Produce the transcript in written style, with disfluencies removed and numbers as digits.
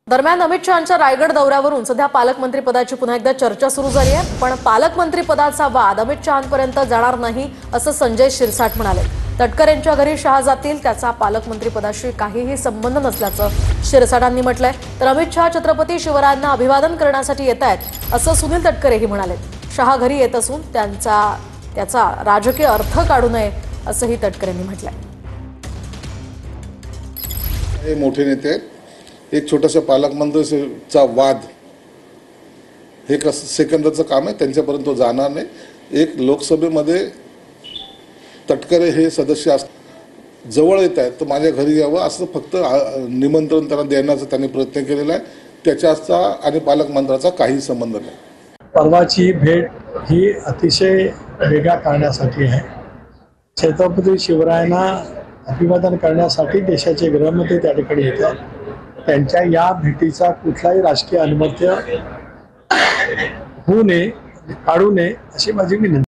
दरम्यान अमित शहांच्या रायगड दौऱ्यावरून सध्या पालकमंत्री पदाची पुन्हा एकदा चर्चा सुरू झाली आहे। पण पालकमंत्री पदाचा वाद अमित शहांपर्यंत जाणार नाही असं संजय शिरसाट म्हणाले। तटकरेंच्या घरी शहा जातील त्याचा पालकमंत्री पदाशी काहीही संबंध नसल्याचं शिरसाटांनी म्हटलंय। तर अमित शहा छत्रपती शिवरायांना अभिवादन करण्यासाठी येत आहेत असं सुनील तटकरेही म्हणाले। शहा घरी येत असून त्याचा राजकीय अर्थ काढू नये असंही तटकरेंनी म्हटलंय। हे मोठे नेते आहेत। एक छोटासा पालकमंत्रीचा वाद हे सेकंदाचं काम आहे, त्यांच्यापर्यंत तो जाणार नाही। एक लोकसभेमध्ये तटकरे हे सदस्य जवळ येत आहेत तर माझ्या घरी यावं असं फक्त निमंत्रण त्यांना देण्याचा त्यांनी प्रयत्न केलेला आहे। त्याच्याचा आणि पालकमंत्र्याचा काही संबंध नाही। परवाची भेट ही अतिशय वेगळा करण्यासाठी आहे। छत्रपती शिवरायांना अभिवादन करण्यासाठी देशाचे गृहमंत्री त्या ठिकाणी येतात। त्यांच्या या भेटीचा कुठलाही राजकीय अनुमत्य होऊ नये, काढू नये अशी माझी विनंती।